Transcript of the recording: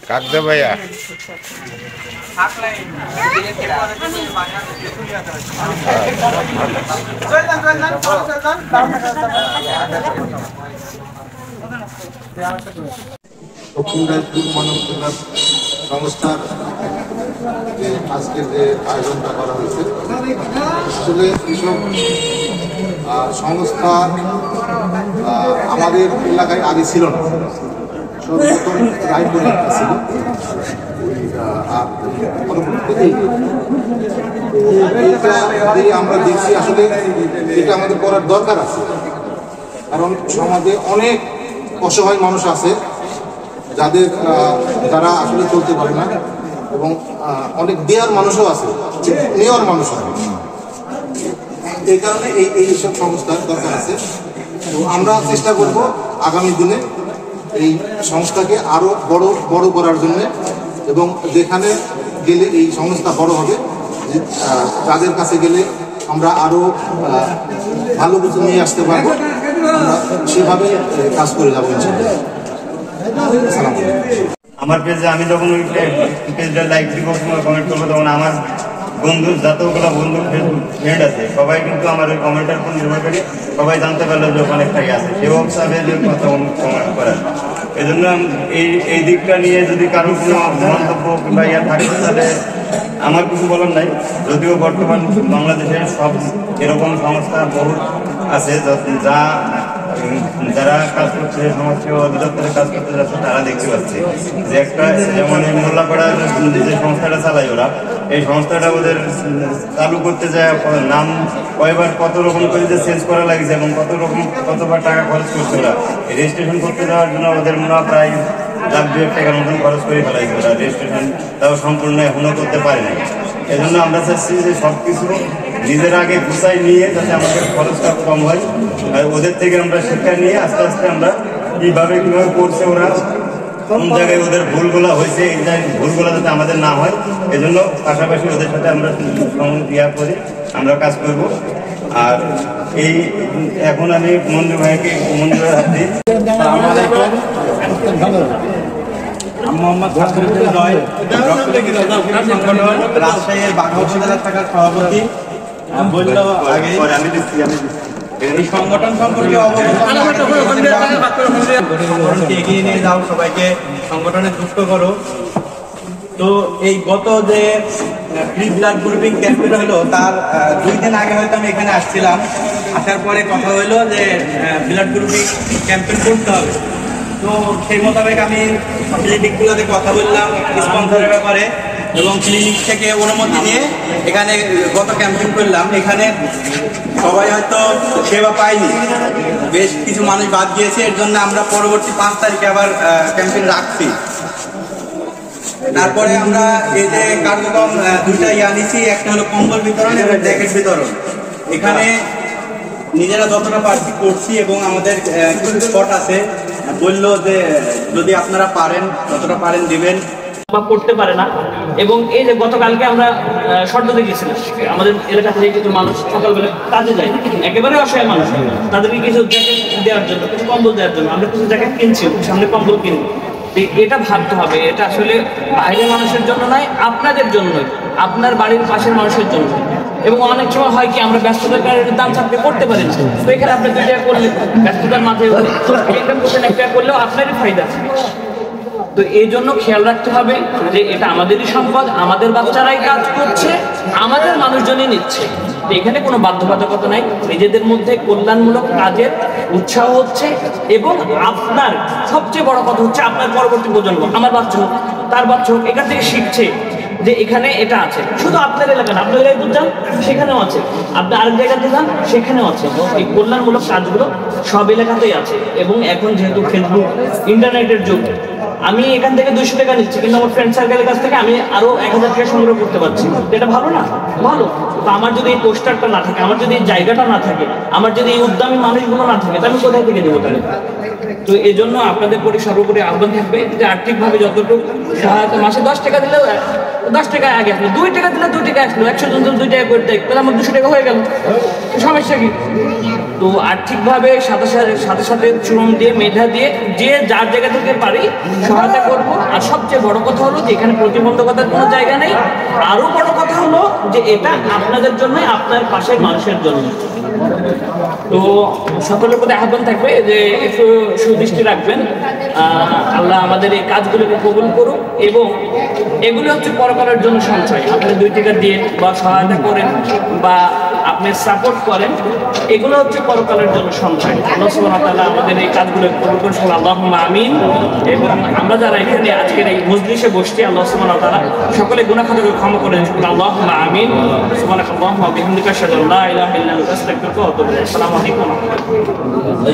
কাকদা ভাইয়া দক্ষিণ দিনাজপুর মানব কল্যাণ সংস্থার যে আজকের যে আয়োজনটা করা হয়েছে, আসলে এসব সংস্থা আমাদের এলাকায় আগে ছিল না। সর্বপ্রথম রায়পুরে একটা ছিল, আর পরবর্তীতে এইটা আমরা দেখছি আসলে এটা আমাদের করার দরকার আছে। কারণ সমাজে অনেক অসহায় মানুষ আছে যারা আসলে চলতে পারে না, এবং অনেক দেয়ার মানুষও আছে, নেওয়ার মানুষ আছে। এই কারণে এইসব সংস্থার দরকার আছে। তো আমরা চেষ্টা করব আগামী দিনে এই সংস্থাকে আরো বড় করার জন্য, এবং যেখানে গেলে এই সংস্থা বড় হবে, তাদের কাছে গেলে আমরা আরো ভালো কিছু নিয়ে আসতে পারবো, আমরা সেভাবে কাজ করে যাবো ইনশাআল্লাহ। আমার পেজে আমি যখন ওই পেজটা লাইক দিব, কমেন্ট করবো, তখন আমার বন্ধু যতগুলো বন্ধু ফ্রেন্ড আছে সবাই কিন্তু আমার ওই কমেন্টের উপর নির্ভর করে সবাই জানতে পারলো যে ওখানে একটাই আছে, সেও চাবে যে কথা কমেন্ট করার। এই জন্য এই দিকটা নিয়ে যদি কারোর কোনো মন্তব্য কিংবা ইয়া থাকে, তাহলে আমার কিছু বলার নাই। যদিও বর্তমান বাংলাদেশের সব এরকম সংস্থা বহুত আছে যারা কাজ করছে, সমাজসেবা অধিদপ্তরে কাজ করতে যাচ্ছে, তারা দেখতে পাচ্ছে যে একটা যেমন মোল্লাপাড়ার যে সংস্থাটা চালায় ওরা, এই সংস্থাটা ওদের চালু করতে যায় নাম কয়বার কত রকম করে যে চেঞ্জ করা লাগছে এবং কতবার টাকা খরচ করছে ওরা। রেজিস্ট্রেশন করতে যাওয়ার জন্য ওদের মনে হয় প্রায় লাখ 2 টাকার মতন খরচ করে ফেলাইছে ওরা। রেজিস্ট্রেশন তাও সম্পূর্ণ এখনো করতে পারে না। এই জন্য আমরা চাচ্ছি যে সব কিছু নিজের আগে গুছাই নিয়ে যাতে আমাদের খরচটা কম হয়, আর ওদের থেকে আমরা শিক্ষা নিয়ে আস্তে আস্তে আমরা কীভাবে করছে ওরা, কোন জায়গায় ওদের ভুলগুলো হয়েছে, এই ভুলগুলো যাতে আমাদের না হয়, এজন্য পাশাপাশি ওদের সাথে আমরা করে আমরা কাজ করব। আর এই এখন আমি মঞ্জু ভাইকে মঞ্জুর হাত দিই। রাজশাহীর বাঘা উপজেলা শাখার সভাপতি বলল আগে এই সংগঠন সম্পর্কে এগিয়ে নিয়ে যাও, সবাইকে সংগঠনে যুক্ত করো। তো এই গত যে ফ্রি ব্লাড গ্রুপিং ক্যাম্পেইন হলো, তার 2 দিন আগে হয়তো আমি এখানে আসছিলাম। আসার পরে কথা হলো যে ব্লাড গ্রুপিং ক্যাম্পেইন করতে হবে। তো সেই মোতাবেক আমি ক্লিনিকগুলোতে কথা বললাম স্পন্সরের ব্যাপারে, এবং ক্লিনিক থেকে অনুমতি নিয়ে এখানে গত ক্যাম্পেইন করলাম। এখানে সবাই হয়তো সেবা পায়নি, বেশ কিছু মানুষ বাদ গিয়েছে। এর জন্য আমরা পরবর্তী 5 তারিখে আবার ক্যাম্পেইন রাখছি। তারপরে আমরা এই যে কার্যক্রম 2টা আনিছি, একটা হলো কম্বল বিতরণ এবং জ্যাকেট বিতরণ। এখানে নিজেরা যতটা পারছি করছি, এবং আমাদের কিছু স্পট আছে, বললো যে যদি আপনারা পারেন যতটা পারেন দিবেন, করতে পারে না। এবং এই যে গতকালকে আমরা শর্টতে গেছিলাম, আমাদের এলাকা থেকে কিছু মানুষ সকালবেলা কাজে যায়, একেবারে অসহায় মানুষ, তাদেরকে কিছু জ্যাকেট দেওয়ার জন্য, কিছু কম্বল দেওয়ার জন্য আমরা কিছু জ্যাকেট কিনছি, সামনে কম্বল কিনবো। এটা ভাবতে হবে, এটা আসলে বাইরের মানুষের জন্য নয়, আপনাদের জন্যই, আপনার বাড়ির পাশের মানুষের জন্য। এবং অনেক সময় হয় কি আমরা ব্যস্ততার কারণে দাম চাপতে করতে পারি না, তো এখানে আপনি 2 টাকা করলে ব্যস্ততার মাথায় ইনকাম করছেন, 1 টাকা করলেও আপনারই ফায়দা। তো এই জন্য খেয়াল রাখতে হবে যে এটা আমাদেরই সম্পদ, আমাদের বাচ্চারাই কাজ করছে, আমাদের মানুষজনই নিচ্ছে। তো এখানে কোনো বাধ্যবাধকতা নাই, নিজেদের মধ্যে কল্যাণমূলক কাজের উৎসাহ হচ্ছে। এবং আপনার সবচেয়ে বড় কথা হচ্ছে আপনার পরবর্তী প্রজন্ম, আমার বাচ্চা হোক, তার বাচ্চা হোক, এখান থেকে শিখছে যে এখানে এটা আছে। শুধু আপনার এলাকা না, আপনার এলাকায় যান সেখানেও আছে, আপনি আরেক জায়গাতে যান সেখানেও আছে। এই কল্যাণমূলক কাজগুলো সব এলাকাতেই আছে। এবং এখন যেহেতু ফেসবুক ইন্টারনেটের যুগ, আমি এখান থেকে 200 টাকা নিচ্ছি, কিন্তু আমার ফ্রেন্ড সার্কেলের কাছ থেকে আমি আরো 1000 টাকা সংগ্রহ করতে পারছি। এটা ভালো না? ভালো। তো আমার যদি এই পোস্টারটা না থাকে, আমার যদি এই জায়গাটা না থাকে, আমার যদি এই উদ্যমী মানুষগুলো না থাকে, তো আমি কোথায় থেকে দেবো তাহলে? তো এই জন্য আপনাদের প্রতি সর্বোপরি আহ্বান থাকবে যে আর্থিকভাবে যতটুকু সহায়তা, মাসে 10 টাকা দিলেও 10 টাকা আগে আসলো, 2 টাকা দিলে 2 টাকা আসলো, 100 জন 2 টাকা করে দেয়, তাহলে আমার 200 টাকা হয়ে গেল, সমস্যা কি? তো আর্থিকভাবে সাথে সাথে শ্রম দিয়ে, মেধা দিয়ে, যে যার জায়গা থেকে পারি সহায়তা করব। আর সবচেয়ে বড় কথা হলো যে এখানে প্রতিবন্ধকতার কোনো জায়গা নেই। আরো বড় কথা হলো যে এটা আপনাদের জন্য, আপনার পাশের মানুষের জন্য। তো সকলের প্রতি আহ্বান থাকবে যে একটু সুদৃষ্টি রাখবেন। আল্লাহ আমাদের এই কাজগুলোকে কবুল করুক, এবং এগুলো হচ্ছে পরকালের জন্য সঞ্চয়। আপনি 2 টাকা দিয়ে বা সহায়তা করেন বা আপনি সাপোর্ট করেন, এগুলো হচ্ছে পরকালের জন্য সঞ্চয়। আল্লাহ সুবহানাহু ওয়া তাআলা আমাদের এই কাজগুলো কবুল করুন, আল্লাহুম্মা আমিন। এবং আমরা যারা এখানে আজকের এই মজলিসে বসছি, আল্লাহ সুবহানাহু ওয়া তাআলা সকলে গুনাহ খাতাকে ক্ষমা করে দিন, আল্লাহুম্মা আমিন। সুবহানাকাল্লাহুম্মা ওয়া বিহামদিকা আশহাদু আল্লা ইলাহা ইল্লা আনতা আস্তাগফিরুকা ওয়া আতুবু ইলাইক। আসসালামু আলাইকুম ওয়া রাহমাতুল্লাহ।